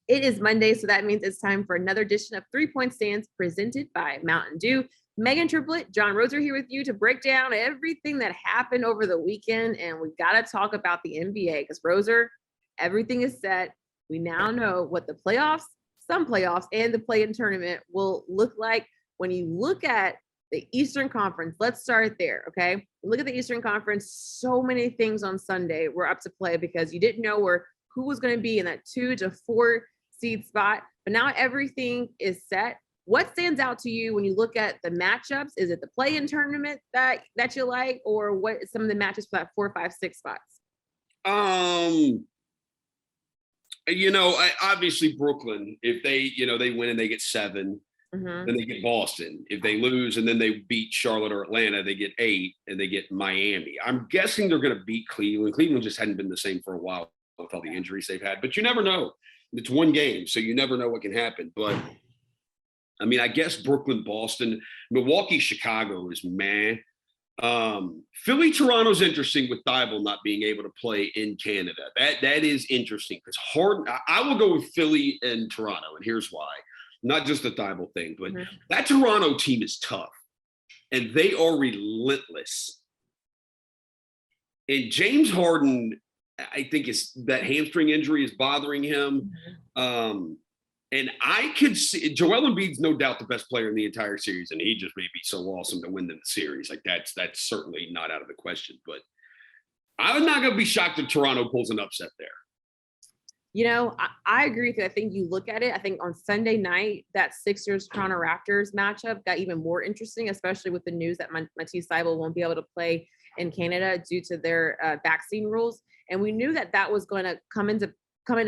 It is Monday, so that means it's time for another edition of 3 Point Stands presented by Mountain Dew. Meghan, Triplett, John Roser here with you to break down everything that happened over the weekend. And we got to talk about the NBA because, Roser, everything is set. We now know what the playoffs, some playoffs, and the play-in tournament will look like. When you look at the Eastern Conference, let's start there, okay? Look at the Eastern Conference. So many things on Sunday were up to play because you didn't know who was going to be in that 2 to 4 seed spot. But now everything is set. What stands out to you when you look at the matchups? Is it the play-in tournament that you like, or what some of the matches for that 4, 5, 6 spots? Obviously Brooklyn, if they win and they get 7, then they get Boston. If they lose and then they beat Charlotte or Atlanta, they get 8 and they get Miami. I'm guessing they're going to beat Cleveland. Cleveland just hadn't been the same for a while with all the injuries they've had, but you never know. It's one game, so you never know what can happen. But I mean, I guess Brooklyn, Boston, Milwaukee, Chicago is meh. Philly, Toronto's interesting with Thibault not being able to play in Canada. That is interesting because I will go with Philly and Toronto, and here's why. Not just the Thibault thing, but that Toronto team is tough, and they are relentless. And James Harden, I think that hamstring injury is bothering him. And I could see Joel Embiid's no doubt the best player in the entire series, and he just may be so awesome to win them the series. Like that's certainly not out of the question. But I'm not going to be shocked if Toronto pulls an upset there. I agree with you. I think you look at it. I think on Sunday night, that Sixers-Toronto Raptors matchup got even more interesting, especially with the news that Matisse Thybulle won't be able to play in Canada due to their vaccine rules. And we knew that was going to come into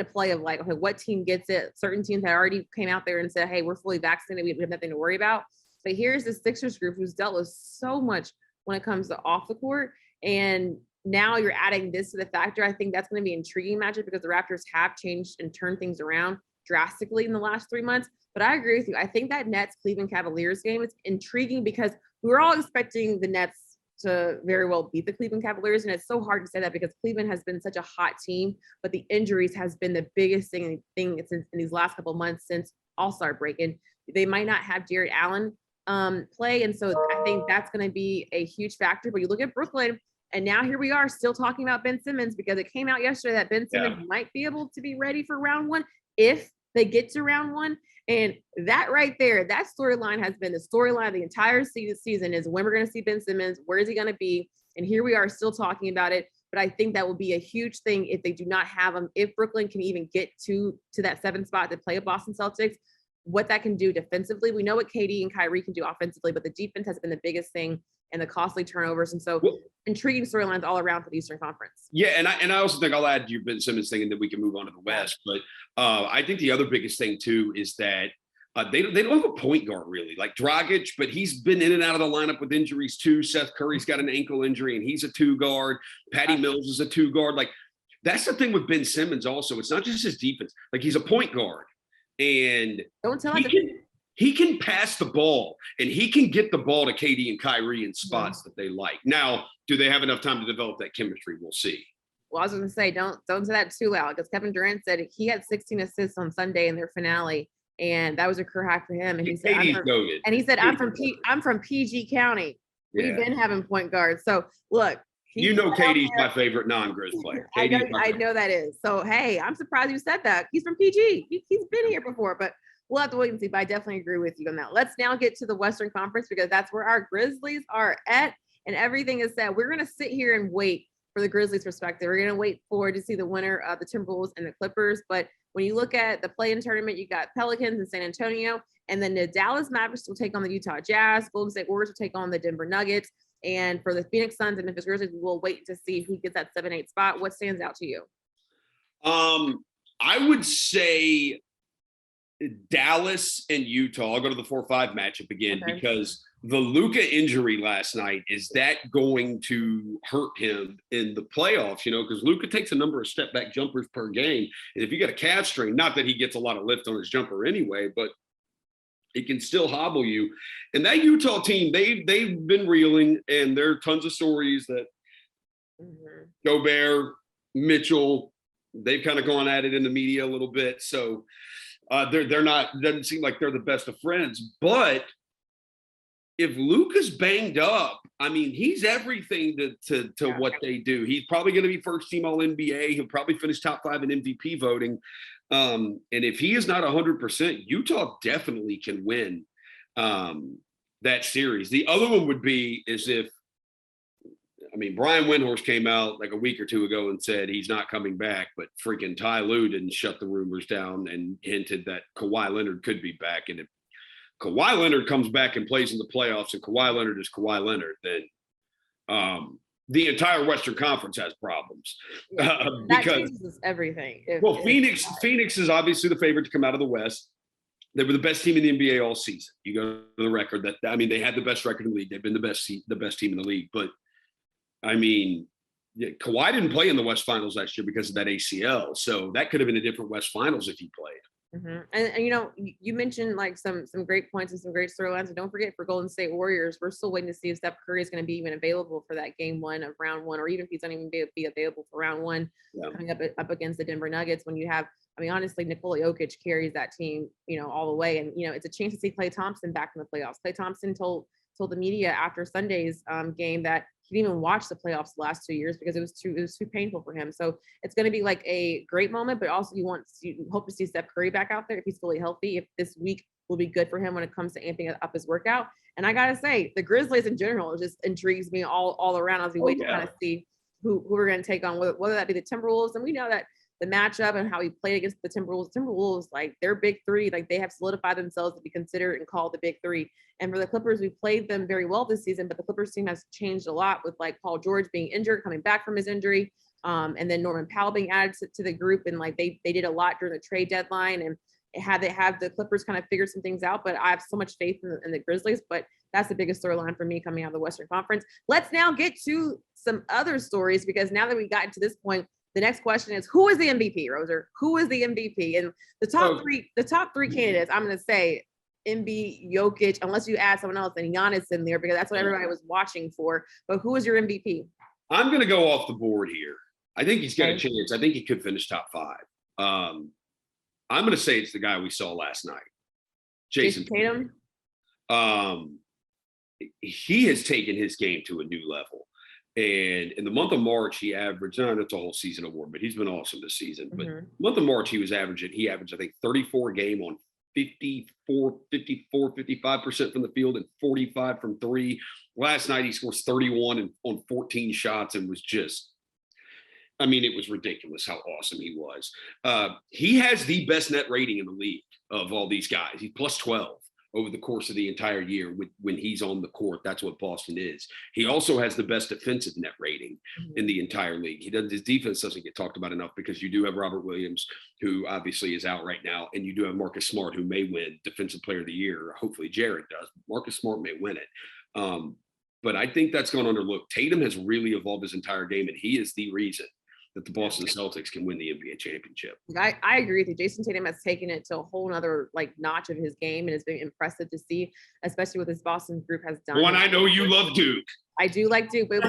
play of like, okay, what team gets it? Certain teams had already came out there and said, hey, we're fully vaccinated. We have nothing to worry about. But here's the Sixers group who's dealt with so much when it comes to off the court. And now you're adding this to the factor. I think that's going to be an intriguing matchup because the Raptors have changed and turned things around drastically in the last 3 months. But I agree with you. I think that Nets Cleveland Cavaliers game is intriguing because we were all expecting the Nets to very well beat the Cleveland Cavaliers. And it's so hard to say that because Cleveland has been such a hot team, but the injuries has been the biggest thing in these last couple of months since All-Star break. And they might not have Jared Allen play. And so I think that's going to be a huge factor. But you look at Brooklyn, and now here we are still talking about Ben Simmons because it came out yesterday that Ben Simmons might be able to be ready for round 1 if they get to round 1. And that right there, that storyline has been the storyline of the entire season is when we're going to see Ben Simmons, where is he going to be? And here we are still talking about it. But I think that will be a huge thing if they do not have him. If Brooklyn can even get to that 7th spot to play a Boston Celtics, what that can do defensively. We know what KD and Kyrie can do offensively, but the defense has been the biggest thing and the costly turnovers. And so intriguing storylines all around for the Eastern Conference. Yeah, and I also think I'll add to your Ben Simmons thing and then we can move on to the West. But I think the other biggest thing, too, is that they don't have a point guard, really, like Dragic, but he's been in and out of the lineup with injuries, too. Seth Curry's got an ankle injury, and he's a 2-guard. Patty Mills is a 2-guard. Like, that's the thing with Ben Simmons also. It's not just his defense. Like, he's a point guard. And he can pass the ball, and he can get the ball to KD and Kyrie in spots that they like. Now, do they have enough time to develop that chemistry? We'll see. Well, I was going to say, don't say that too loud because Kevin Durant said he had 16 assists on Sunday in their finale, and that was a career high for him. And he said, I'm from PG County. We've been having point guards. So look, KD's my favorite non-Grizz player. I know that is. So hey, I'm surprised you said that. He's from PG. He's been here before, but we'll have to wait and see. But I definitely agree with you on that. Let's now get to the Western Conference because that's where our Grizzlies are at, and everything is set. We're going to sit here and wait for the Grizzlies' perspective. We're going to wait to see the winner of the Timberwolves and the Clippers. But when you look at the play-in tournament, you got Pelicans and San Antonio, and then the Dallas Mavericks will take on the Utah Jazz. Golden State Warriors will take on the Denver Nuggets. And for the Phoenix Suns and Memphis Grizzlies, we'll wait to see who gets that 7-8 spot. What stands out to you? I would say Dallas and Utah. I'll go to the 4-5 matchup again because the Luka injury last night, is that going to hurt him in the playoffs? Because Luka takes a number of step back jumpers per game. And if you get a calf strain, not that he gets a lot of lift on his jumper anyway, but it can still hobble you. And that Utah team, they've been reeling, and there are tons of stories that Gobert, Mitchell, They've kind of gone at it in the media a little bit. So they're not, doesn't seem like they're the best of friends. But if Luka's banged up, I mean, he's everything to what they do. He's probably going to be first team All NBA. He'll probably finish top 5 in MVP voting. And if he is not 100%, Utah definitely can win that series. The other one would be is if, I mean, Brian Windhorst came out like a week or two ago and said he's not coming back, but freaking Ty Lue didn't shut the rumors down and hinted that Kawhi Leonard could be back. And if Kawhi Leonard comes back and plays in the playoffs and Kawhi Leonard is Kawhi Leonard, then the entire Western Conference has problems. That changes everything. Phoenix is obviously the favorite to come out of the West. They were the best team in the NBA all season. You go to the record that, I mean, they had the best record in the league. They've been the best team in the league. But I mean, Kawhi didn't play in the West Finals last year because of that ACL. So that could have been a different West Finals if he played. Mm-hmm. And you know, you mentioned like some great points and some great storylines. And don't forget, for Golden State Warriors, we're still waiting to see if Steph Curry is going to be even available for that game 1 of round 1, or even if he's not even be available for round 1 coming up against the Denver Nuggets. When you have, I mean, honestly, Nikola Jokic carries that team, you know, all the way. And, you know, it's a chance to see Klay Thompson back in the playoffs. Klay Thompson told the media after Sunday's game that he didn't even watch the playoffs the last 2 years because it was too painful for him. So it's going to be like a great moment, but also you hope to see Steph Curry back out there if he's fully healthy. If this week will be good for him when it comes to amping up his workout. And I gotta say, the Grizzlies in general just intrigues me all around as we wait to kind of see who we're going to take on, whether that be the Timberwolves. And we know that the matchup and how he played against the Timberwolves, like their big three, like they have solidified themselves to be considered and called the big three. And for the Clippers, we played them very well this season, but the Clippers team has changed a lot with like Paul George being injured, coming back from his injury, and then Norman Powell being added to the group. And like they did a lot during the trade deadline, and they have the Clippers kind of figure some things out. But I have so much faith in the Grizzlies. But that's the biggest storyline for me coming out of the Western Conference. Let's now get to some other stories, because now that we got to this point, the next question is, who is the MVP, Roser? Who is the MVP? And the top three candidates, I'm going to say Embiid, Jokic, unless you add someone else, and Giannis in there, because that's what everybody was watching for. But who is your MVP? I'm going to go off the board here. I think he's got a chance. I think he could finish top 5. I'm going to say it's the guy we saw last night, Jason Tatum. He has taken his game to a new level. And in the month of March, he averaged, that's a whole season award, but he's been awesome this season. But month of March, he averaged, I think, 34 a game on 55% from the field and 45 from 3. Last night, he scores 31 on 14 shots and was just, I mean, it was ridiculous how awesome he was. He has the best net rating in the league of all these guys. He's plus 12 over the course of the entire year when he's on the court. That's what Boston is. He also has the best defensive net rating in the entire league. His defense doesn't get talked about enough, because you do have Robert Williams, who obviously is out right now, and you do have Marcus Smart, who may win Defensive Player of the Year. Hopefully Jared does. Marcus Smart may win it. But I think that's gone underlooked. Tatum has really evolved his entire game, and he is the reason that the Boston Celtics can win the NBA championship. I agree with you. Jason Tatum has taken it to a whole nother like notch of his game, and it's been impressive to see, especially what this Boston group has done. Well, and I know you love Duke. I do like Duke, but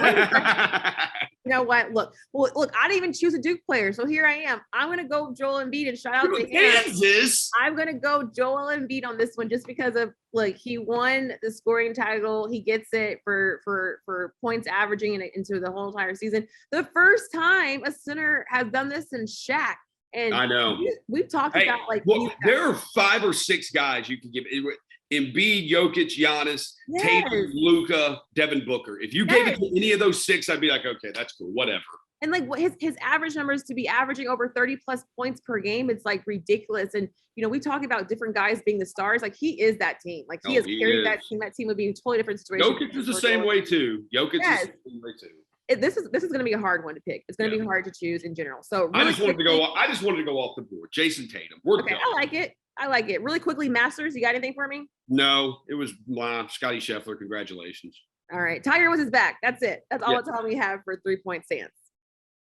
you know what? Look, I didn't even choose a Duke player, so here I am. I'm gonna go Joel Embiid, and shout out to him. Kansas. I'm gonna go Joel Embiid on this one, just because of like he won the scoring title. He gets it for points averaging into the whole entire season. The first time a center has done this in Shaq. And I know we've talked about like there are 5 or 6 guys you can give Embiid, Jokic, Giannis, Tatum, Luka, Devin Booker. If you gave it to any of those 6, I'd be like, okay, that's cool, whatever. And like what his average numbers to be averaging over 30 plus points per game, it's like ridiculous. And you know, we talk about different guys being the stars. Like he is that team. Like he has carried that team. That team would be a totally different situation. Jokic is the same way too. Jokic is the same way too. This is going to be a hard one to pick. It's going to be hard to choose in general. So really I just wanted to go off the board. Jason Tatum. We're done. I like it. Really quickly, Masters. You got anything for me? No, it was Scotty Scheffler. Congratulations. All right, Tiger was his back. That's it. That's all the time we have for 3-point stance.